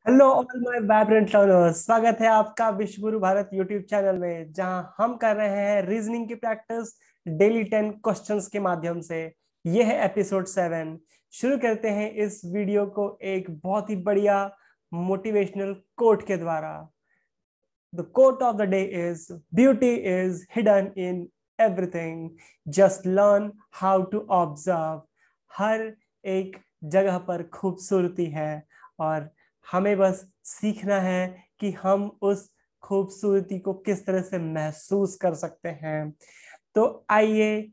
Hello all my vibrant learners, स्वागत है आपका विश्व गुरु भारत यूट्यूब चैनल में, जहां हम कर रहे हैं रीजनिंग की प्रैक्टिस डेली 10 क्वेश्चंस के माध्यम से। यह है एपिसोड 7। शुरू करते हैं इस वीडियो को एक बहुत ही बढ़िया मोटिवेशनल कोट के द्वारा। The quote of the day is beauty is hidden in everything, just learn how to observe. हर एक जगह पर खूबसूरती है और हमें बस सीखना है कि हम उस खूबसूरती को किस तरह से महसूस कर सकते हैं। तो आइए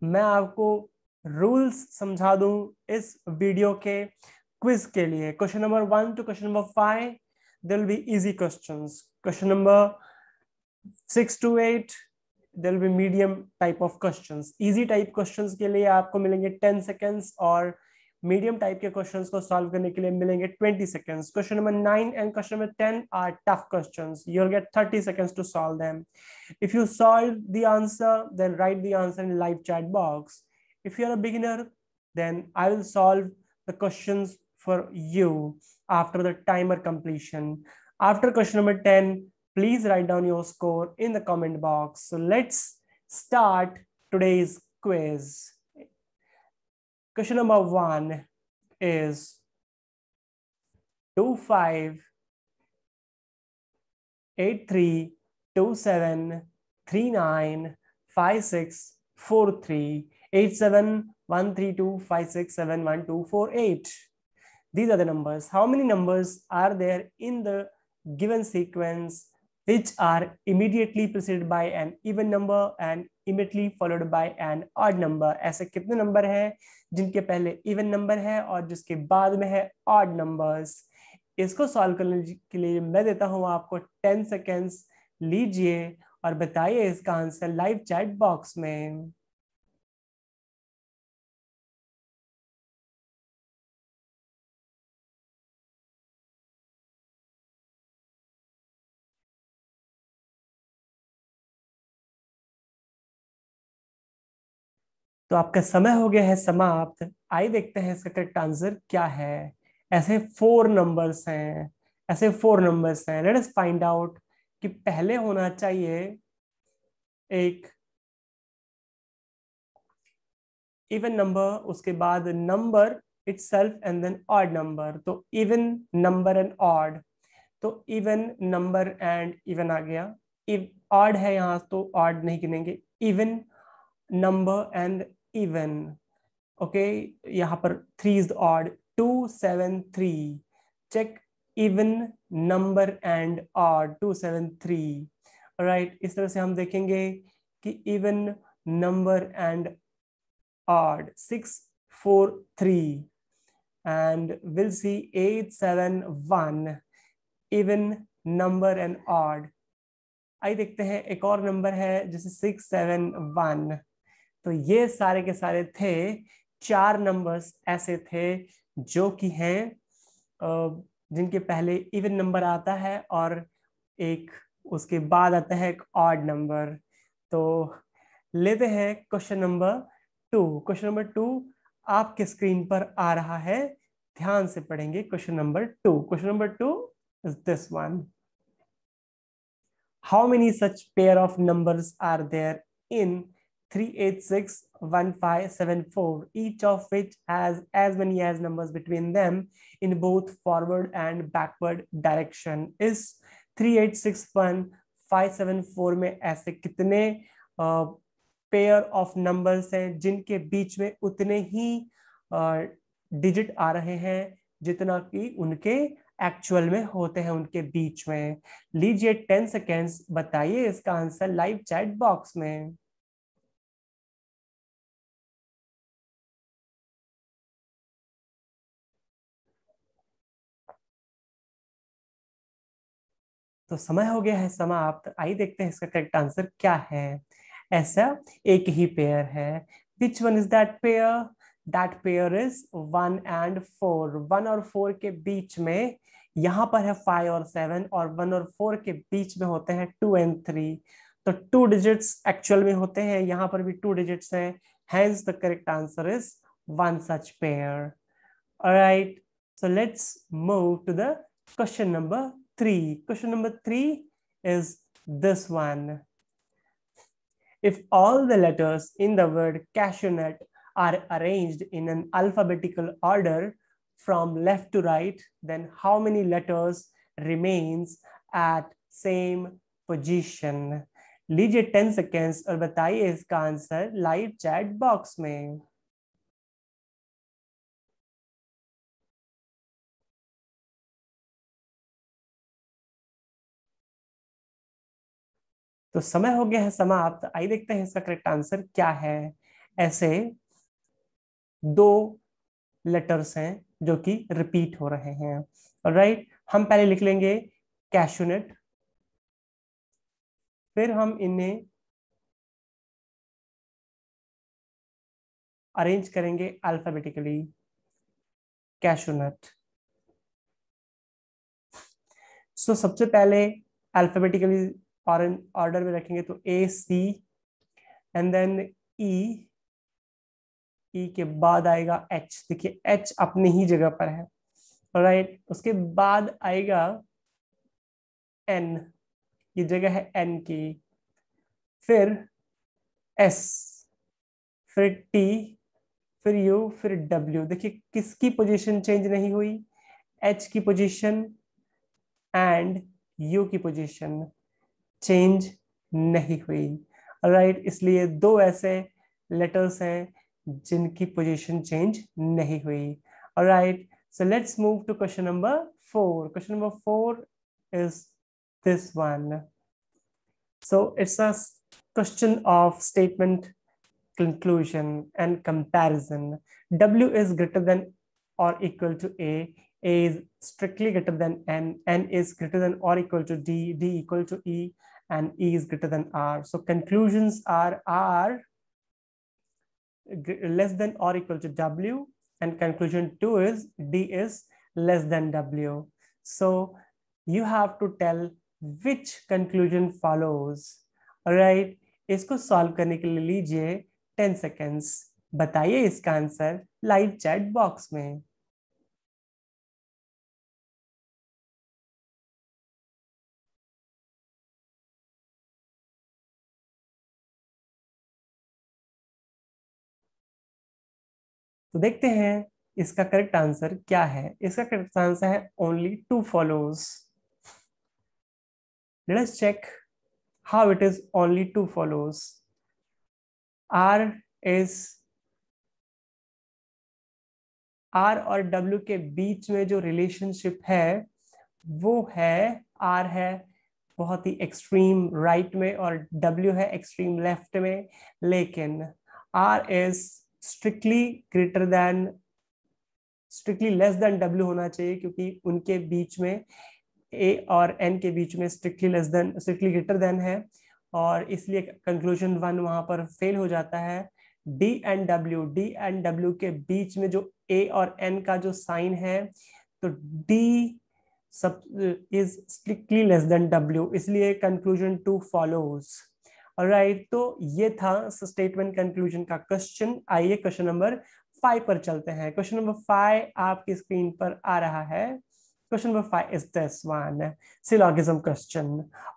मैं आपको रूल्स समझा दूं इस वीडियो के क्विज के लिए। Question number 1 to question number 5 there will be easy questions. Question number 6 to 8 there will be medium type of questions. Easy type questions के लिए आपको मिलेंगे 10 seconds और मीडियम टाइप के क्वेश्चंस को सॉल्व करने के लिए मिलेंगे 20 seconds. Question number 9 and question number 10 are tough questions. You'll get 30 seconds to solve them. If you solve the answer, then write the answer in live chat box. If you're a beginner, then I will solve the questions for you after the timer completion. After question number 10, please write down your score in the comment box. So let's start today's quiz. Question number 1 is 25 83 27 39 56 43 87 132 567 1248. These are the numbers. How many numbers are there in the given sequence which are immediately preceded by an even number and immediately followed by an odd number? ऐसे कितने number हैं जिनके पहले even number है और जिसके बाद में है ऑड नंबर्स? इसको सॉल्व करने के लिए मैं देता हूं आपको 10 सेकेंड्स। लीजिए और बताइए इसका आंसर लाइव चैट बॉक्स में। तो आपका समय हो गया है समाप्त। आइए देखते हैं इसका करेक्ट आंसर क्या है। ऐसे 4 नंबर्स हैं, ऐसे 4 नंबर्स हैं। लेट अस फाइंड आउट कि पहले होना चाहिए एक इवन नंबर, उसके बाद number itself and then odd number. तो इवन नंबर एंड ऑड, तो इवन नंबर एंड इवन आ गया। ऑड है यहाँ तो ऑड नहीं गिनेंगे। Even number and even, okay. यहाँ पर 3 is odd, 2 7 3। Check even number and odd, 2 7 3। Right, इस तरह से हम देखेंगे कि even number and odd 6 4 3 and we'll see 8 7 1 even number and odd। आइए देखते हैं एक और नंबर है जैसे 6 7 1। तो ये सारे के सारे थे 4 नंबर्स ऐसे थे जो कि हैं जिनके पहले इवन नंबर आता है और एक उसके बाद आता है एक ऑड नंबर। तो लेते हैं क्वेश्चन नंबर 2। क्वेश्चन नंबर 2 आपके स्क्रीन पर आ रहा है, ध्यान से पढ़ेंगे। Question number 2, question number 2 is this one. How many such pair of numbers are there in 3861574, each of which has as many as numbers between them in both forward and backward direction? इस 3861574 में ऐसे कितने pair of numbers हैं जिनके बीच में उतने ही digit आ रहे हैं जितना कि उनके एक्चुअल में होते हैं उनके बीच में? लीजिए 10 सेकेंड्स, बताइए इसका आंसर लाइव चैट बॉक्स में। तो समय हो गया है समाप्त। आइए देखते हैं इसका करेक्ट आंसर क्या है। ऐसा एक ही पेयर है। Which one is that pair? That pair is 1 and 4। 1 और 4 के बीच में यहाँ पर है 5 और 7 और 1 और 4 के बीच में होते हैं 2 and 3। तो 2 डिजिट्स एक्चुअल में होते हैं, यहाँ पर भी 2 डिजिट्स हैं। Hence the correct answer is one such pair. All right, so let's move to the Question number 3. Question number 3 is this one. If all the letters in the word cashew nut are arranged in an alphabetical order from left to right, then how many letters remains at same position? लीजिए 10 seconds और बताइए इसका answer live chat box में। तो समय हो गया है समाप्त। आइए देखते हैं इसका करेक्ट आंसर क्या है। ऐसे दो लेटर्स हैं जो कि रिपीट हो रहे हैं। राइट, हम पहले लिख लेंगे कैशूनट, फिर हम इन्हें अरेंज करेंगे अल्फाबेटिकली। कैशूनट, सो सबसे पहले अल्फाबेटिकली ऑर्डर में रखेंगे तो ए सी एंड देन ई, ई के बाद आएगा एच। देखिए एच अपनी ही जगह पर है। राइट, उसके बाद आएगा एन, ये जगह है एन की, फिर एस, फिर टी, फिर यू, फिर डब्ल्यू। देखिए किसकी पोजीशन चेंज नहीं हुई, एच की पोजीशन एंड यू की पोजीशन चेंज नहीं हुई। राइट, इसलिए दो ऐसे लेटर्स हैं जिनकी पोजीशन चेंज नहीं हुई। Right, so let's move to question number 4. Question number 4 is this one. So it's a question of statement conclusion and comparison. W is greater than or equal to A is strictly greater than N is greater than or equal to D equal to E, and E is greater than R. So conclusions are R less than or equal to W, and conclusion 2 is D is less than W. So you have to tell which conclusion follows. Alright, इसको solve करने के लिए लीजिए 10 seconds. बताइए इसका answer live chat box में। तो देखते हैं इसका करेक्ट आंसर क्या है। इसका करेक्ट आंसर है only two follows. Let us check how it is only two follows. R is, R और डब्ल्यू के बीच में जो रिलेशनशिप है वो है, आर है बहुत ही एक्सट्रीम राइट में और डब्ल्यू है एक्सट्रीम लेफ्ट में, लेकिन R is strictly greater than, strictly less than W होना चाहिए, क्योंकि उनके बीच में ए और एन के बीच में strictly less then, strictly greater then है, और इसलिए कंक्लूजन 1 वहां पर फेल हो जाता है। D and W, D and W के बीच में जो ए और एन का जो साइन है, तो डी सब is strictly less than W, इसलिए कंक्लूजन 2 फॉलोज। ऑलराइट, तो ये था स्टेटमेंट कंक्लूजन का क्वेश्चन। आइए क्वेश्चन नंबर 5 पर चलते हैं। क्वेश्चन नंबर 5 आपकी स्क्रीन पर आ रहा है। Question number 5 is this one. Syllogism question.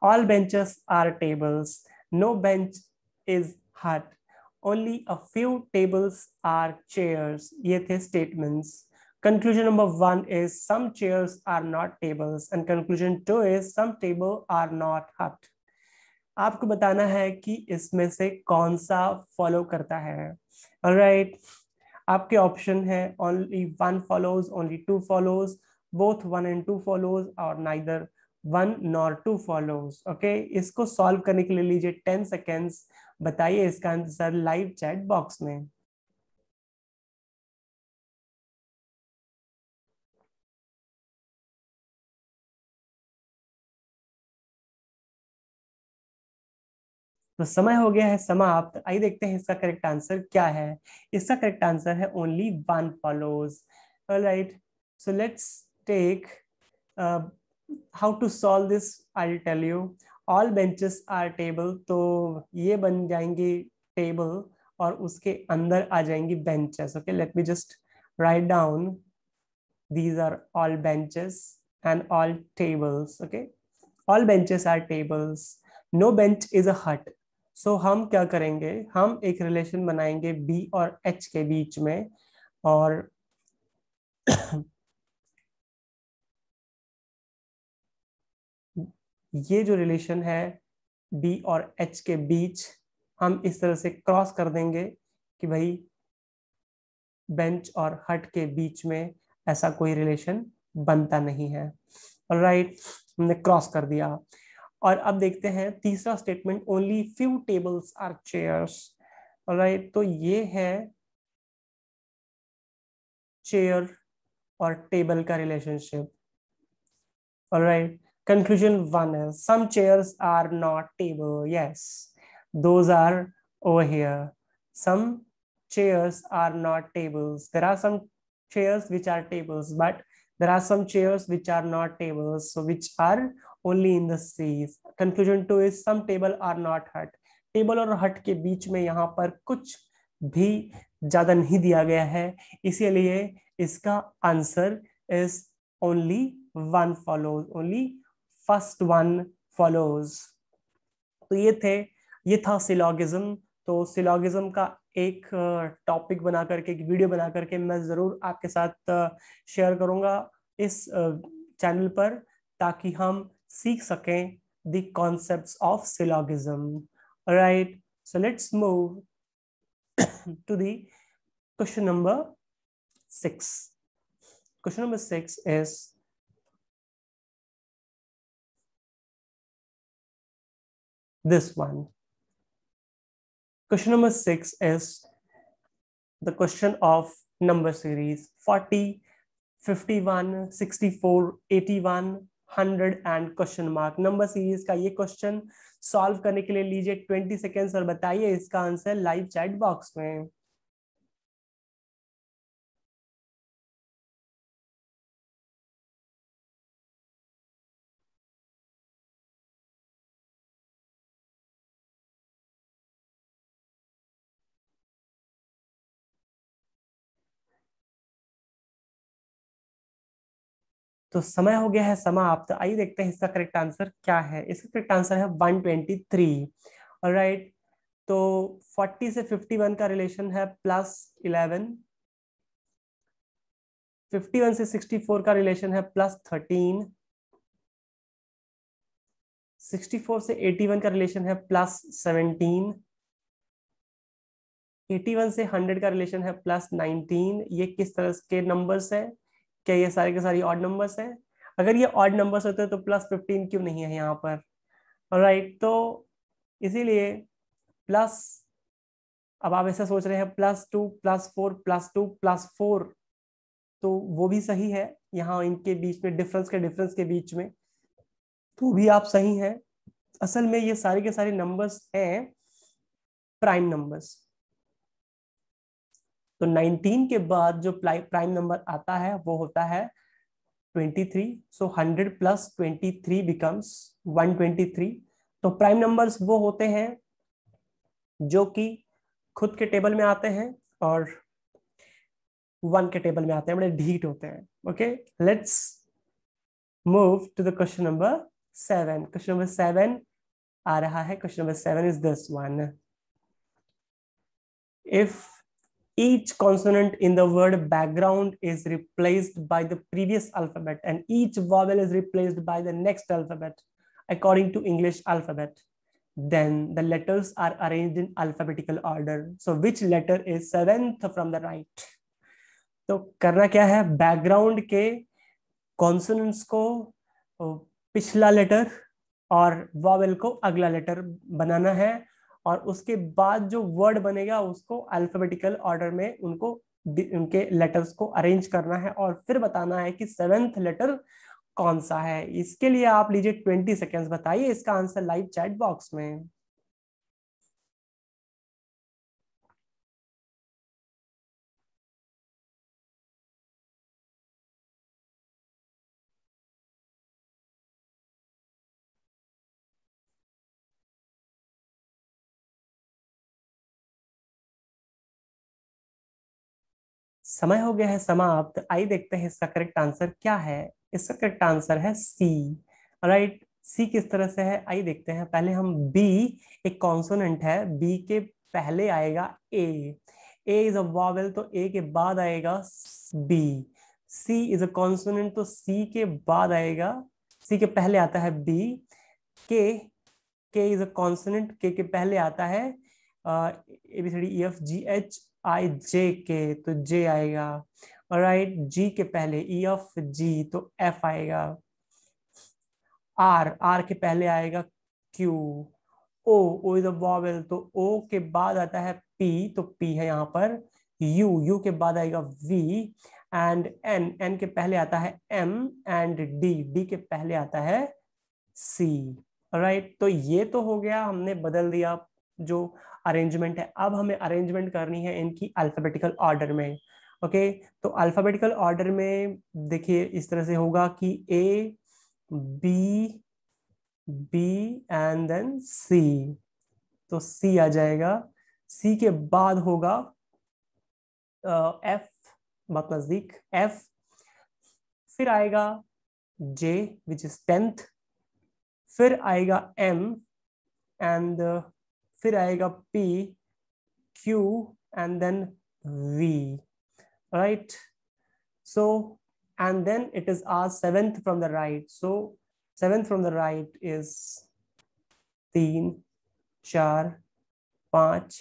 All benches are tables. No bench is hut. Only a few tables are chairs. ये थे statements. Conclusion number 1 is some chairs are not tables. And conclusion 2 is some tables are not hut. आपको बताना है कि इसमें से कौन सा फॉलो करता है। Alright. आपके ऑप्शन है only 1 follows, only 2 follows, both 1 and 2 follows, और neither 1 nor 2 follows. Okay, इसको सॉल्व करने के लिए लीजिए 10 सेकेंड्स। बताइए इसका आंसर लाइव चैट बॉक्स में। तो समय हो गया है समाप्त। आइए देखते हैं इसका करेक्ट आंसर क्या है। इसका करेक्ट आंसर है only 1 follows. Alright, so let's take how to solve this. I'll tell you. All benches are table, तो ये बन जाएंगी टेबल और उसके अंदर आ जाएंगी benches. Okay, let me just write down. These are all benches. and all tables. Okay, all benches are tables. No bench is a hut. So हम क्या करेंगे, हम एक रिलेशन बनाएंगे B और H के बीच में, और ये जो रिलेशन है बी और एच के बीच, हम इस तरह से क्रॉस कर देंगे कि भाई बेंच और हट के बीच में ऐसा कोई रिलेशन बनता नहीं है। ऑलराइट, हमने क्रॉस कर दिया। और अब देखते हैं तीसरा statement, only few tables are chairs. Alright, तो ये है चेयर और टेबल का relationship. Alright, conclusion one is some chairs are not table. Yes, those are over here. Some chairs are not tables. There are some chairs which are tables, but there are some chairs which are not tables, so which are only in the seas. Conclusion two is some table are not hut. Table और हट के बीच में यहाँ पर कुछ भी ज्यादा नहीं दिया गया है, इसीलिए इसका answer is only one follows, only first one follows. तो ये था सिलॉगिज्म। तो सिलॉगिज्म का एक टॉपिक बना करके, एक वीडियो बना करके मैं जरूर आपके साथ शेयर करूंगा इस चैनल पर, ताकि हम सीख सकें the concepts of syllogism. Right, so let's move to the question number 6. Question number 6 is this one. Question number 6 is the question of number series 40, 51, 64, 81, 100 and question mark. Number series का ये question solve करने के लिए लीजिए 20 seconds और बताइए इसका answer live chat box में। तो समय हो गया है समाप्त। आइए देखते हैं इसका करेक्ट आंसर क्या है। इसका करेक्ट आंसर है 123। ऑलराइट, तो 40 से 51 का रिलेशन है +11, 51 से 64 का रिलेशन है +13, 64 से 81 का रिलेशन है +17, 81 से 100 का रिलेशन है +19। ये किस तरह के नंबर्स हैं? क्या ये सारे के सारी ऑड नंबर्स हैं? अगर ये ऑड नंबर्स होते हैं तो +15 क्यों नहीं है यहाँ पर? ऑलराइट, तो इसीलिए प्लस, अब आप ऐसा सोच रहे हैं +2 +4 +2 +4, तो वो भी सही है। यहाँ इनके बीच में डिफरेंस के बीच में तो भी आप सही हैं। असल में ये सारे के सारे नंबर्स हैं प्राइम नंबर्स। तो 19 के बाद जो प्राइम नंबर आता है वो होता है 23। सो 100 + 23 बिकम्स 123। तो प्राइम नंबर्स वो होते हैं जो कि खुद के टेबल में आते हैं और 1 के टेबल में आते हैं, बड़े ढीठ होते हैं। Okay, let's move to the question number 7. Question number 7 आ रहा है। Question number 7 is this one. If each consonant in the word background is replaced by the previous alphabet and each vowel is replaced by the next alphabet according to English alphabet, then the letters are arranged in alphabetical order. So which letter is seventh from the right? तो करना क्या है, background के consonants को पिछला letter और vowel को अगला लेटर बनाना है, और उसके बाद जो वर्ड बनेगा उसको अल्फाबेटिकल ऑर्डर में उनको उनके लेटर्स को अरेंज करना है और फिर बताना है कि सेवेंथ लेटर कौन सा है। इसके लिए आप लीजिए 20 सेकेंड्स, बताइए इसका आंसर लाइव चैट बॉक्स में। समय हो गया है समाप्त। आइए देखते हैं इसका करेक्ट आंसर क्या है। इसका करेक्ट आंसर है सी। राइट, सी किस तरह से है आइए देखते हैं। पहले हम बी, एक कॉन्सोनेंट है, बी के पहले आएगा ए, ए इज अ वॉवेल तो ए के बाद आएगा B. C is a consonant तो सी के बाद आएगा, सी के पहले आता है बी। के, के इज अ कॉन्सोनेंट, के पहले आता है A B C D E F G H I J K, तो जे आएगा। राइट, जी के पहले ई एफ जी तो एफ आएगा। आर, आर के पहले आएगा Q. O, O is a vowel तो ओ के बाद आता है पी, तो पी है यहाँ पर। यू, यू के बाद आएगा वी। एंड एन, एन के पहले आता है एम। एंड डी, डी के पहले आता है सी। राइट, तो ये तो हो गया, हमने बदल दिया जो अरेंजमेंट है। अब हमें अरेंजमेंट करनी है इनकी अल्फाबेटिकल ऑर्डर में। ओके, तो अल्फाबेटिकल ऑर्डर में देखिए इस तरह से होगा कि ए, B, B and then C, तो सी आ जाएगा। सी के बाद होगा एफ, बहुत नजदीक एफ, फिर आएगा जे विच इज टेंथ, फिर आएगा एम एंड फिर आएगा P, Q and then V. Right, so and then it is our seventh from the right, so seventh from the right is 3 4 5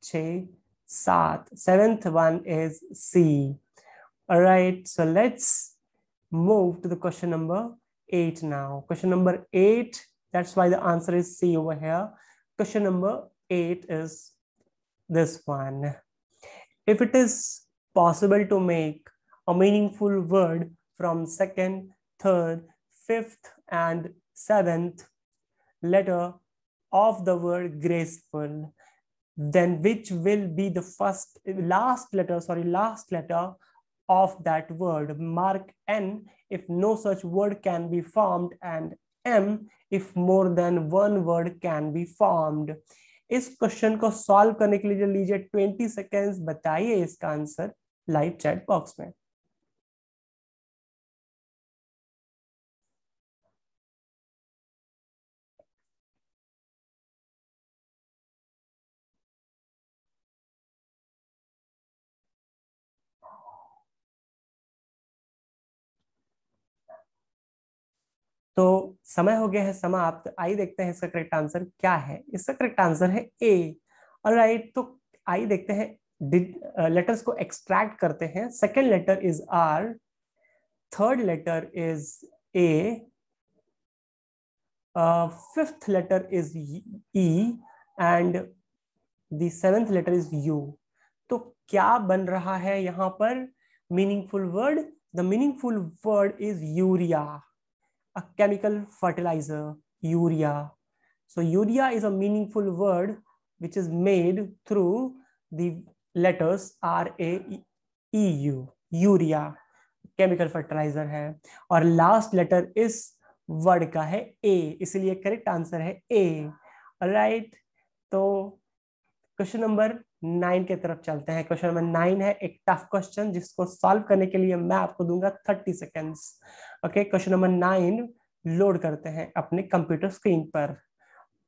6 7, seventh one is C. All right, so let's move to the question number 8 now. Question number 8, that's why the answer is C over here. Question number 8 is this one. If it is possible to make a meaningful word from second, third, fifth, and seventh letter of the word graceful, then which will be the last letter of that word? Mark N if no such word can be formed, and M if more than one word can be formed. इस question को solve करने के लिए लीजिए 20 seconds, बताइए इसका answer live chat box में। तो समय हो गया है समाप्त, आइए देखते हैं इसका करेक्ट आंसर क्या है। इसका करेक्ट आंसर है ए। ऑलराइट, तो आइए देखते हैं, लेटर्स को एक्सट्रैक्ट करते हैं। Second letter is R, third letter is A, fifth letter is E and the seventh letter is U. तो क्या बन रहा है यहाँ पर meaningful word? The meaningful word is urea, a chemical fertilizer, urea. So urea is a meaningful word which is made through the letters R A E U, urea chemical fertilizer है। और last letter इस word का है ए, इसलिए correct answer है ए। Right, तो question number 9 की तरफ चलते हैं। क्वेश्चन नंबर 9 है एक टफ क्वेश्चन जिसको सॉल्व करने के लिए मैं आपको दूंगा 30 seconds. Okay, question number 9 load करते हैं अपने कंप्यूटर स्क्रीन पर।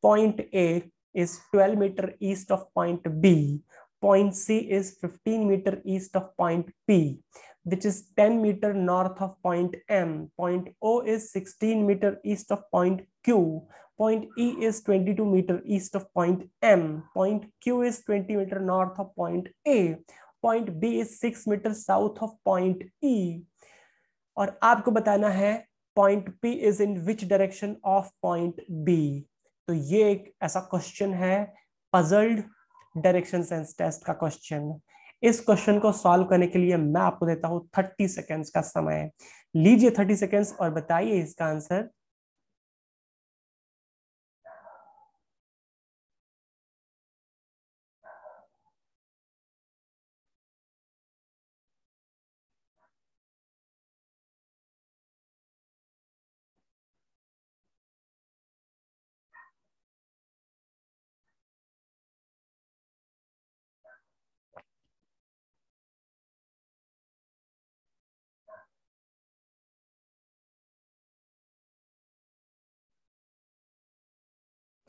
Point A is 12 meter east of point B. Point C is 15 meter east of point P, which is 10 meter north of point M. Point O is 16 meter east of point Q. Point E is 22 meter east of point M. Point Q is 20 meter north of point A. Point B is 6 meter south of point E. और आपको बताना है point P is in which direction of point B. तो ये एक ऐसा question है, puzzled direction sense test का क्वेश्चन। इस क्वेश्चन को सॉल्व करने के लिए मैं आपको देता हूं 30 सेकेंड्स का समय। लीजिए 30 सेकेंड्स और बताइए इसका आंसर।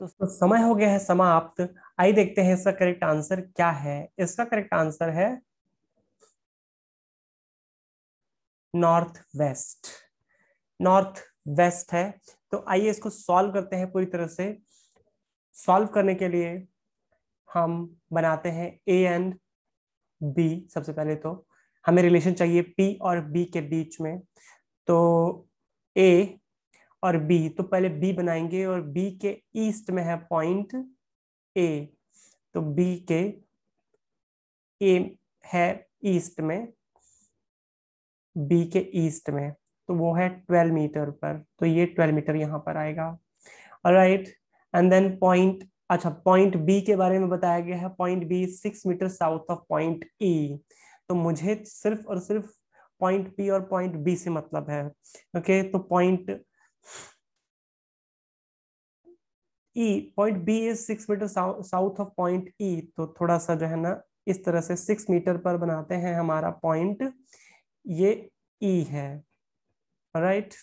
तो समय हो गया है समाप्त। आइए देखते हैं इसका करेक्ट आंसर क्या है। इसका करेक्ट आंसर है नॉर्थ वेस्ट। नॉर्थ वेस्ट है। तो आइए इसको सॉल्व करते हैं पूरी तरह से। सॉल्व करने के लिए हम बनाते हैं ए एंड बी। सबसे पहले तो हमें रिलेशन चाहिए पी और बी के बीच में। तो ए और बी, तो पहले बी बनाएंगे और बी के ईस्ट में है पॉइंट ए। तो बी के ए है ईस्ट में, बी के ईस्ट में, तो वो है 12 मीटर पर। तो ये 12 मीटर यहाँ पर आएगा। ऑलराइट। एंड देन पॉइंट, अच्छा पॉइंट बी के बारे में बताया गया है। Point B 6 metre south of point E. तो मुझे सिर्फ और सिर्फ पॉइंट पी और पॉइंट बी से मतलब है। ओके, तो point E, point B is 6 metre south of point E. तो थोड़ा सा जो है ना इस तरह से 6 मीटर पर बनाते हैं हमारा पॉइंट, ये ई है। राइट।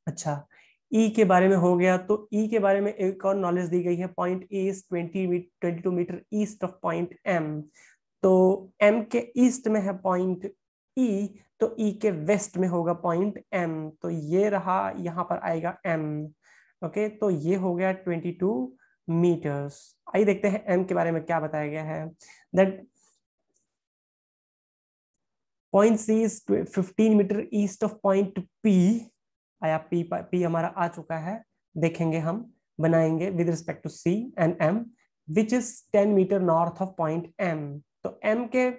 अच्छा, ई के बारे में हो गया। तो ई के बारे में एक और नॉलेज दी गई है। Point A is 22 metre east of point M. तो एम के ईस्ट में है पॉइंट ई, तो ई के वेस्ट में होगा पॉइंट एम। तो ये रहा, यहाँ पर आएगा एम। ओके, तो ये हो गया 22 मीटर्स। आइए देखते हैं एम के बारे में क्या बताया गया है। That point C is 15 metre east of point P. आया पी, पी हमारा आ चुका है। देखेंगे हम, बनाएंगे with respect to C and M, which is 10 metre north of point M. तो एम के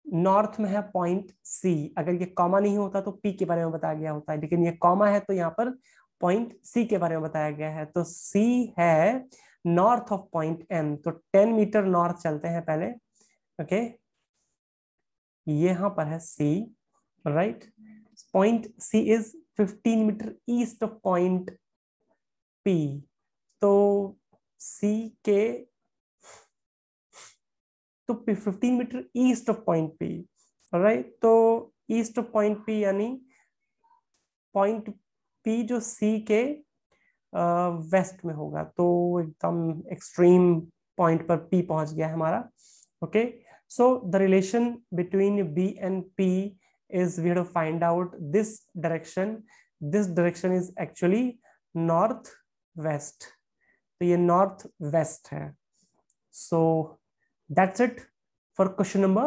नॉर्थ में है पॉइंट सी। अगर ये कॉमा नहीं होता तो पी के बारे में बताया गया होता है, लेकिन ये कॉमा है तो यहाँ पर पॉइंट सी के बारे में बताया गया है। तो सी है नॉर्थ ऑफ पॉइंट एम। तो 10 मीटर नॉर्थ चलते हैं पहले। ओके, यहाँ पर है C. Right. Point C is 15 metre east of point P. तो सी के, तो 15 metre east of point P. Right. तो ईस्ट ऑफ पॉइंट पी यानी पॉइंट पी जो सी के वेस्ट में होगा। तो एकदम एक्सट्रीम पॉइंट पर पी पहुंच गया है हमारा। Okay, so the relation between B and P is we have to find out this direction. This direction is actually north west. तो ये नॉर्थ वेस्ट है। So that's it for question number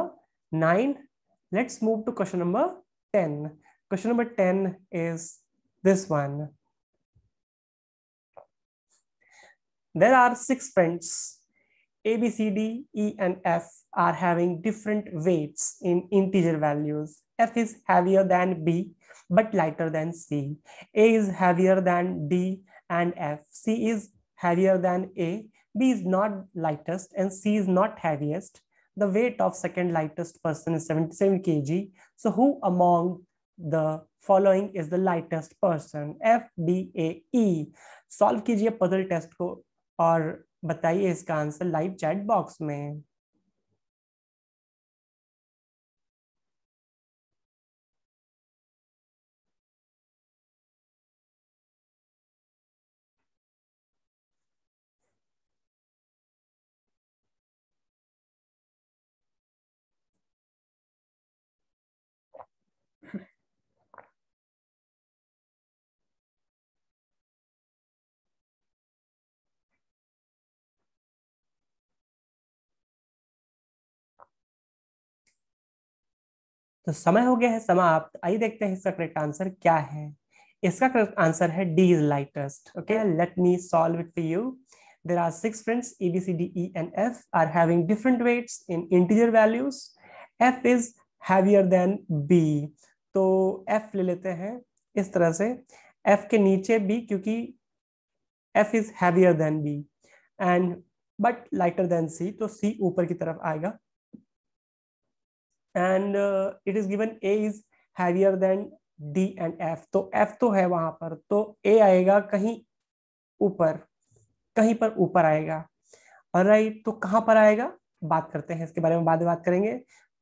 9. Let's move to question number 10. Question number 10 is this one. There are 6 friends. A, B, C, D, E, and F are having different weights in integer values. F is heavier than B, but lighter than C. A is heavier than D and F. C is heavier than A. B is not lightest and C is not heaviest. The weight of second lightest person is 77 kg. So who among the following is the lightest person? F, D, A, E. Solve कीजिए puzzle test को और बताइए इसका answer live chat box में। तो समय हो गया है समाप्त। आइए देखते हैं इसका करेक्ट आंसर क्या है। इसका करेक्ट आंसर है D is lightest. Okay, let me solve it for you. There are 6 friends A B C D E and F are having different weights in integer values. F is heavier than B. तो F ले लेते हैं इस तरह से, F के नीचे B, क्योंकि F is heavier than B and but lighter than C. तो सी ऊपर की तरफ आएगा। And it is given A is heavier than D and F. तो एफ तो है वहां पर, तो ए आएगा कहीं ऊपर, कहीं पर ऊपर आएगा। ऑलराइट, तो कहां पर आएगा बात करते हैं, इसके बारे में बाद में बात करेंगे।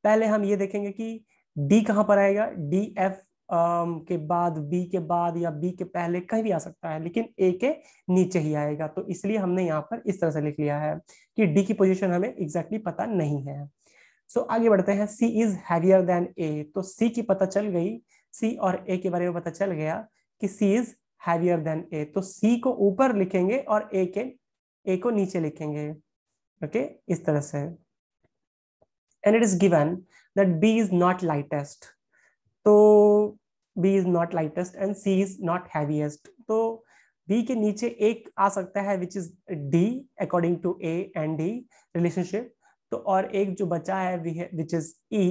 पहले हम ये देखेंगे कि डी कहां पर आएगा। डी एफ के बाद, बी के बाद या बी के पहले कहीं भी आ सकता है, लेकिन ए के नीचे ही आएगा। तो इसलिए हमने यहाँ पर इस तरह से लिख लिया है कि डी की पोजीशन हमें एग्जैक्टली पता नहीं है। सो आगे बढ़ते हैं। सी इज हैवियर देन ए, तो सी की पता चल गई, सी और ए के बारे में पता चल गया कि सी इज हैवियर देन ए, तो सी को ऊपर लिखेंगे और ए को नीचे लिखेंगे। ओके, इस तरह से। And it is given that B is not lightest, तो B is not lightest and C is not heaviest, तो B के नीचे एक आ सकता है which is D according to A and D relationship, तो और एक जो बचा है विच इज E,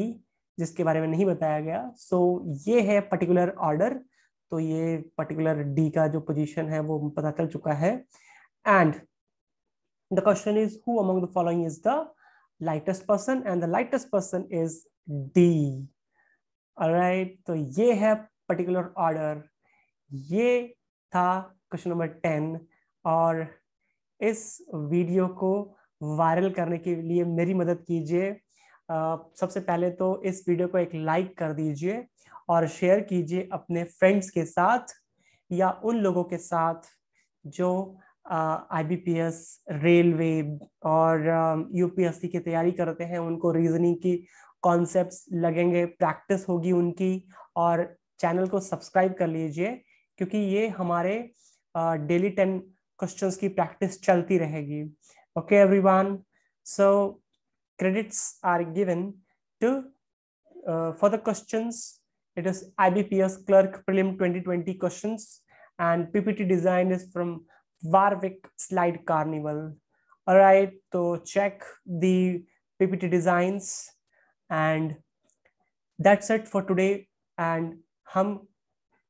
जिसके बारे में नहीं बताया गया। सो ये है पर्टिकुलर ऑर्डर, तो ये पर्टिकुलर D का जो पोजीशन है वो पता चल चुका है। And the question is who among the following is the lightest person, and the lightest person is D। Alright, तो ये है पर्टिकुलर ऑर्डर। ये था क्वेश्चन नंबर 10। और इस वीडियो को वायरल करने के लिए मेरी मदद कीजिए। सबसे पहले तो इस वीडियो को एक लाइक कर दीजिए और शेयर कीजिए अपने फ्रेंड्स के साथ या उन लोगों के साथ जो IBPS, रेलवे और UPSC की तैयारी करते हैं। उनको रीजनिंग की कॉन्सेप्ट्स लगेंगे, प्रैक्टिस होगी उनकी, और चैनल को सब्सक्राइब कर लीजिए क्योंकि ये हमारे डेली 10 क्वेश्चंस की प्रैक्टिस चलती रहेगी। Okay everyone, so credits are given to for the questions. It is IBPS Clerk Prelim 2020 questions, and PPT design is from Warwick Slide Carnival. All right, so check the PPT designs, and that's it for today. And हम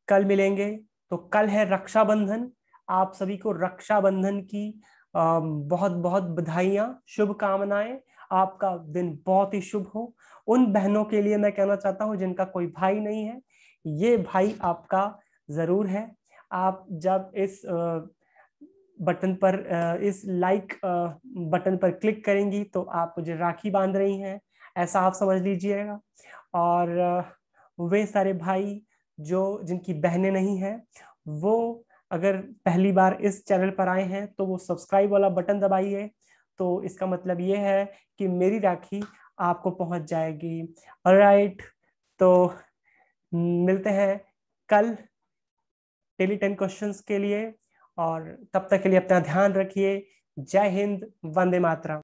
कल मिलेंगे। तो कल है रक्षाबंधन, आप सभी को रक्षाबंधन की बहुत बहुत बधाइयां, शुभकामनाएं। आपका दिन बहुत ही शुभ हो। उन बहनों के लिए मैं कहना चाहता हूं जिनका कोई भाई नहीं है, ये भाई आपका जरूर है। आप जब इस बटन पर, इस लाइक बटन पर क्लिक करेंगी तो आप मुझे राखी बांध रही हैं, ऐसा आप समझ लीजिएगा। और वे सारे भाई जो जिनकी बहनें नहीं हैं, वो अगर पहली बार इस चैनल पर आए हैं तो वो सब्सक्राइब वाला बटन दबाइए। तो इसका मतलब ये है कि मेरी राखी आपको पहुंच जाएगी। ऑलराइट, तो मिलते हैं कल डेली 10 क्वेश्चंस के लिए, और तब तक के लिए अपना ध्यान रखिए। जय हिंद, वंदे मातरम।